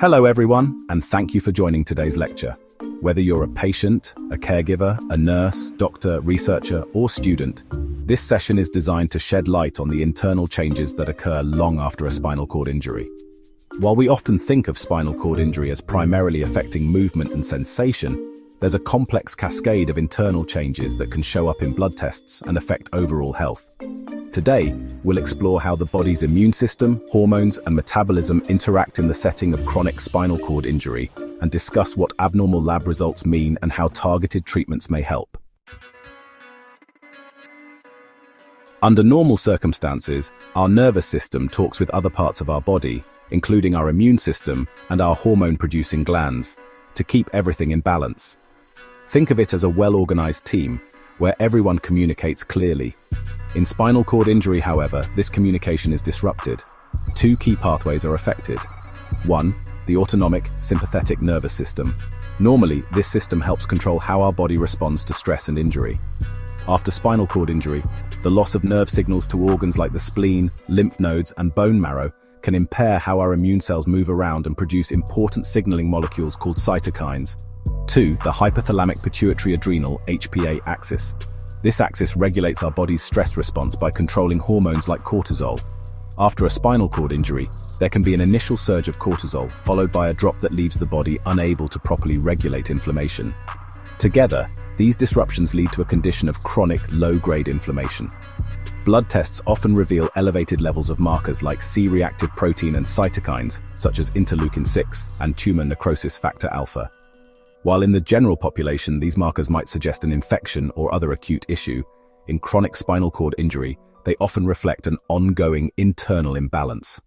Hello everyone, and thank you for joining today's lecture. Whether you're a patient, a caregiver, a nurse, doctor, researcher, or student, this session is designed to shed light on the internal changes that occur long after a spinal cord injury. While we often think of spinal cord injury as primarily affecting movement and sensation, there's a complex cascade of internal changes that can show up in blood tests and affect overall health. Today, we'll explore how the body's immune system, hormones, and metabolism interact in the setting of chronic spinal cord injury, and discuss what abnormal lab results mean and how targeted treatments may help. Under normal circumstances, our nervous system talks with other parts of our body, including our immune system and our hormone-producing glands, to keep everything in balance. Think of it as a well-organized team, where everyone communicates clearly. In spinal cord injury, however, this communication is disrupted. Two key pathways are affected. One, the autonomic sympathetic nervous system. Normally, this system helps control how our body responds to stress and injury. After spinal cord injury, the loss of nerve signals to organs like the spleen, lymph nodes, and bone marrow can impair how our immune cells move around and produce important signaling molecules called cytokines. Two, the hypothalamic pituitary adrenal HPA axis. This axis regulates our body's stress response by controlling hormones like cortisol. After a spinal cord injury, there can be an initial surge of cortisol, followed by a drop that leaves the body unable to properly regulate inflammation. Together, these disruptions lead to a condition of chronic low-grade inflammation. Blood tests often reveal elevated levels of markers like C-reactive protein and cytokines, such as interleukin-6 and tumor necrosis factor alpha. While in the general population these markers might suggest an infection or other acute issue, in chronic spinal cord injury, they often reflect an ongoing internal imbalance.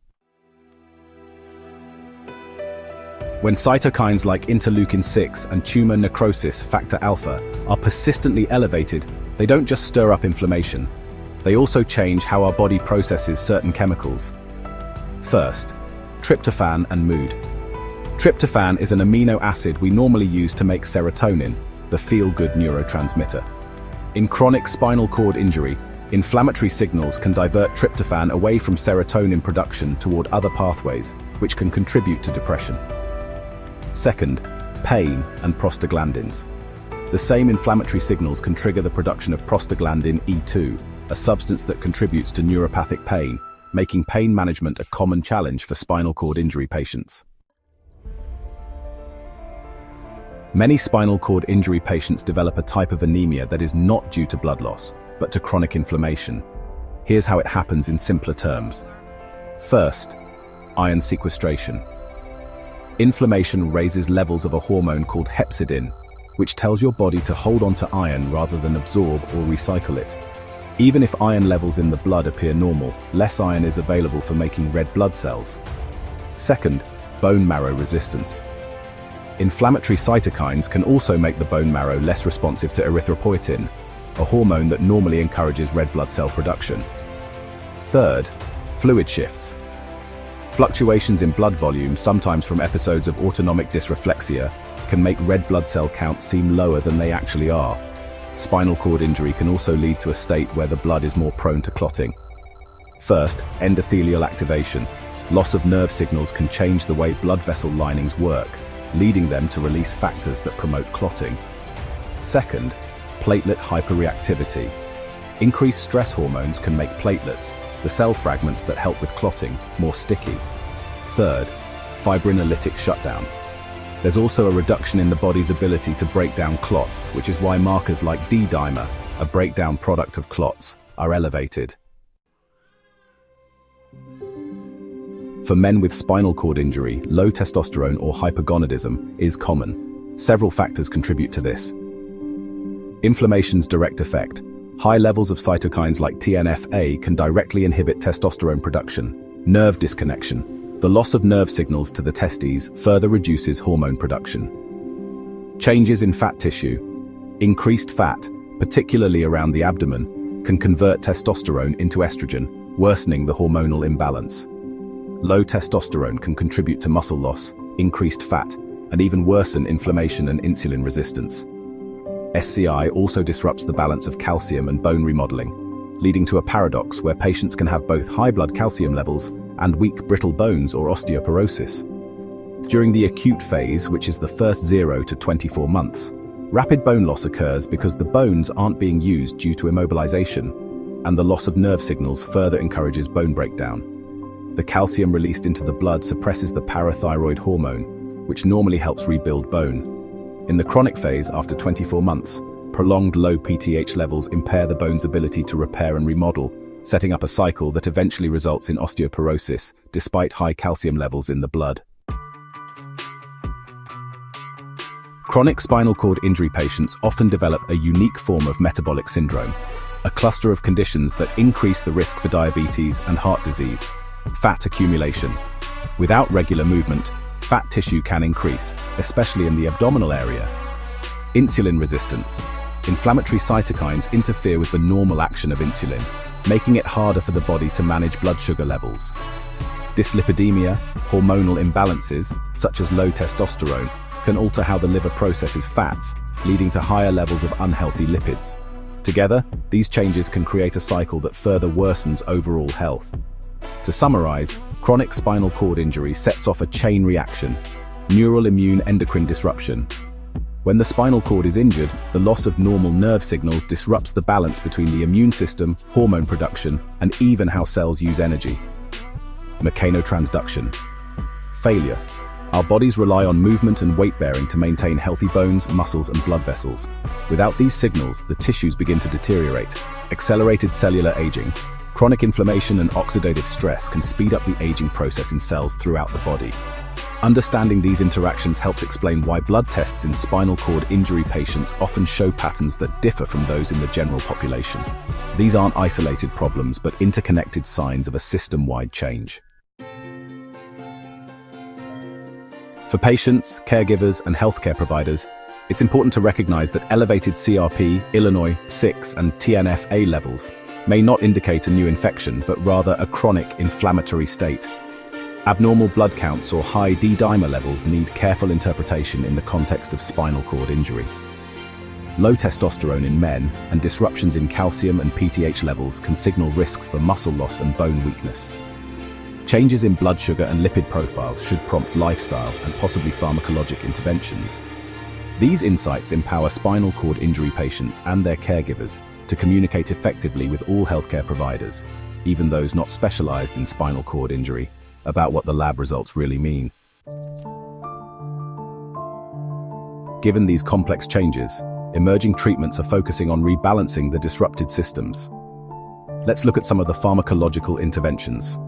When cytokines like interleukin-6 and tumor necrosis factor alpha are persistently elevated, they don't just stir up inflammation, they also change how our body processes certain chemicals. First, tryptophan and mood. Tryptophan is an amino acid we normally use to make serotonin, the feel-good neurotransmitter. In chronic spinal cord injury, inflammatory signals can divert tryptophan away from serotonin production toward other pathways, which can contribute to depression. Second, pain and prostaglandins. The same inflammatory signals can trigger the production of prostaglandin E2, a substance that contributes to neuropathic pain, making pain management a common challenge for spinal cord injury patients. Many spinal cord injury patients develop a type of anemia that is not due to blood loss, but to chronic inflammation. Here's how it happens in simpler terms. First, iron sequestration. Inflammation raises levels of a hormone called hepcidin, which tells your body to hold on to iron rather than absorb or recycle it. Even if iron levels in the blood appear normal, less iron is available for making red blood cells. Second, bone marrow resistance. Inflammatory cytokines can also make the bone marrow less responsive to erythropoietin, a hormone that normally encourages red blood cell production. Third, fluid shifts. Fluctuations in blood volume, sometimes from episodes of autonomic dysreflexia, can make red blood cell counts seem lower than they actually are. Spinal cord injury can also lead to a state where the blood is more prone to clotting. First, endothelial activation. Loss of nerve signals can change the way blood vessel linings work, leading them to release factors that promote clotting. Second, platelet hyperreactivity. Increased stress hormones can make platelets, the cell fragments that help with clotting, more sticky. Third, fibrinolytic shutdown. There's also a reduction in the body's ability to break down clots, which is why markers like D-dimer, a breakdown product of clots, are elevated. For men with spinal cord injury, low testosterone or hypergonadism is common. Several factors contribute to this. Inflammation's direct effect. High levels of cytokines like TNF-A can directly inhibit testosterone production. Nerve disconnection. The loss of nerve signals to the testes further reduces hormone production. Changes in fat tissue. Increased fat, particularly around the abdomen, can convert testosterone into estrogen, worsening the hormonal imbalance. Low testosterone can contribute to muscle loss, increased fat, and even worsen inflammation and insulin resistance. SCI also disrupts the balance of calcium and bone remodeling, leading to a paradox where patients can have both high blood calcium levels and weak brittle bones or osteoporosis. During the acute phase, which is the first 0 to 24 months, rapid bone loss occurs because the bones aren't being used due to immobilization, and the loss of nerve signals further encourages bone breakdown. The calcium released into the blood suppresses the parathyroid hormone, which normally helps rebuild bone. In the chronic phase, after 24 months, prolonged low PTH levels impair the bone's ability to repair and remodel, setting up a cycle that eventually results in osteoporosis, despite high calcium levels in the blood. Chronic spinal cord injury patients often develop a unique form of metabolic syndrome, a cluster of conditions that increase the risk for diabetes and heart disease. Fat accumulation. Without regular movement, fat tissue can increase, especially in the abdominal area. Insulin resistance. Inflammatory cytokines interfere with the normal action of insulin, making it harder for the body to manage blood sugar levels. Dyslipidemia, hormonal imbalances, such as low testosterone, can alter how the liver processes fats, leading to higher levels of unhealthy lipids. Together, these changes can create a cycle that further worsens overall health. To summarize, chronic spinal cord injury sets off a chain reaction: neural immune endocrine disruption. When the spinal cord is injured, the loss of normal nerve signals disrupts the balance between the immune system, hormone production, and even how cells use energy. Mechanotransduction. Failure. Our bodies rely on movement and weight-bearing to maintain healthy bones, muscles, and blood vessels. Without these signals, the tissues begin to deteriorate. Accelerated cellular aging. Chronic inflammation and oxidative stress can speed up the aging process in cells throughout the body. Understanding these interactions helps explain why blood tests in spinal cord injury patients often show patterns that differ from those in the general population. These aren't isolated problems, but interconnected signs of a system-wide change. For patients, caregivers, and healthcare providers, it's important to recognize that elevated CRP, Illinois 6, and TNF-A levels may not indicate a new infection, but rather a chronic inflammatory state. Abnormal blood counts or high D-dimer levels need careful interpretation in the context of spinal cord injury. Low testosterone in men and disruptions in calcium and PTH levels can signal risks for muscle loss and bone weakness. Changes in blood sugar and lipid profiles should prompt lifestyle and possibly pharmacologic interventions. These insights empower spinal cord injury patients and their caregivers to communicate effectively with all healthcare providers, even those not specialized in spinal cord injury, about what the lab results really mean. Given these complex changes, emerging treatments are focusing on rebalancing the disrupted systems. Let's look at some of the pharmacological interventions.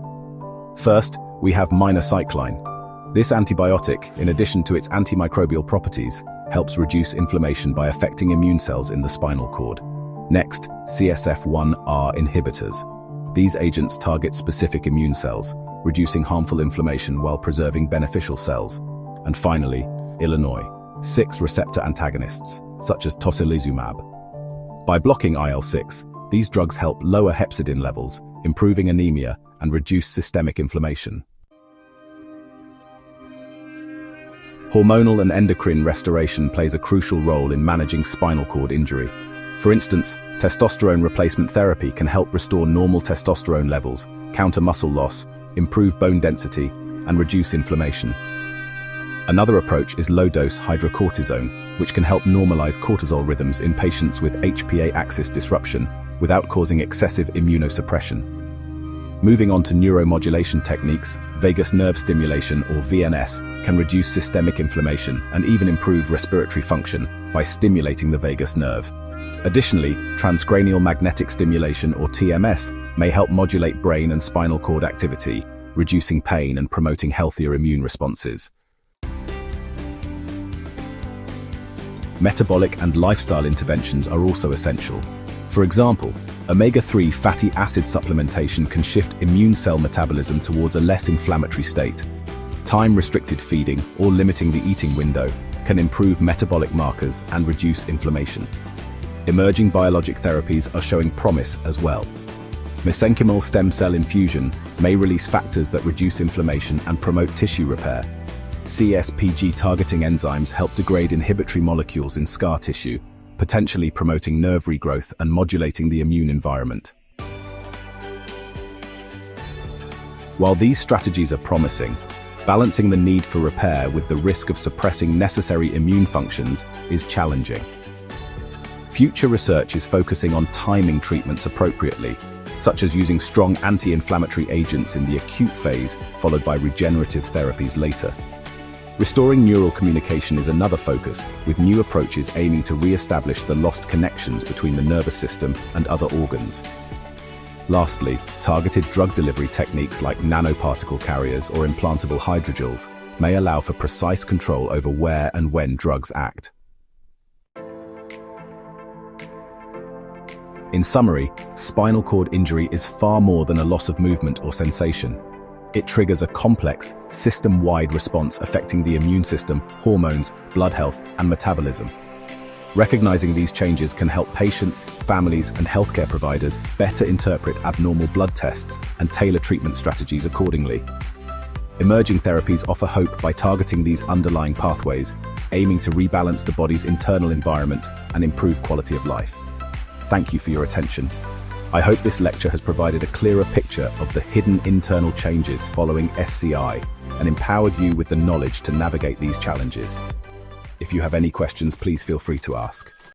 First, we have minocycline. This antibiotic, in addition to its antimicrobial properties, helps reduce inflammation by affecting immune cells in the spinal cord. Next, CSF1R inhibitors. These agents target specific immune cells, reducing harmful inflammation while preserving beneficial cells. And finally, Illinois 6 receptor antagonists, such as tocilizumab. By blocking IL-6, these drugs help lower hepcidin levels, improving anemia, and reduce systemic inflammation. Hormonal and endocrine restoration plays a crucial role in managing spinal cord injury. For instance, testosterone replacement therapy can help restore normal testosterone levels, counter muscle loss, improve bone density, and reduce inflammation. Another approach is low-dose hydrocortisone, which can help normalize cortisol rhythms in patients with HPA axis disruption without causing excessive immunosuppression. Moving on to neuromodulation techniques, vagus nerve stimulation, or VNS, can reduce systemic inflammation and even improve respiratory function by stimulating the vagus nerve. Additionally, transcranial magnetic stimulation, or TMS, may help modulate brain and spinal cord activity, reducing pain and promoting healthier immune responses. Metabolic and lifestyle interventions are also essential. For example, omega-3 fatty acid supplementation can shift immune cell metabolism towards a less inflammatory state. Time-restricted feeding or limiting the eating window can improve metabolic markers and reduce inflammation. Emerging biologic therapies are showing promise as well. Mesenchymal stem cell infusion may release factors that reduce inflammation and promote tissue repair. CSPG targeting enzymes help degrade inhibitory molecules in scar tissue, potentially promoting nerve regrowth and modulating the immune environment. While these strategies are promising, Balancing the need for repair with the risk of suppressing necessary immune functions is challenging. Future research is focusing on timing treatments appropriately, such as using strong anti-inflammatory agents in the acute phase, followed by regenerative therapies later. Restoring neural communication is another focus, with new approaches aiming to re-establish the lost connections between the nervous system and other organs. Lastly, targeted drug delivery techniques like nanoparticle carriers or implantable hydrogels may allow for precise control over where and when drugs act. In summary, spinal cord injury is far more than a loss of movement or sensation. It triggers a complex, system-wide response affecting the immune system, hormones, blood health, and metabolism. Recognizing these changes can help patients, families, and healthcare providers better interpret abnormal blood tests and tailor treatment strategies accordingly. Emerging therapies offer hope by targeting these underlying pathways, aiming to rebalance the body's internal environment and improve quality of life. Thank you for your attention. I hope this lecture has provided a clearer picture of the hidden internal changes following SCI and empowered you with the knowledge to navigate these challenges. If you have any questions, please feel free to ask.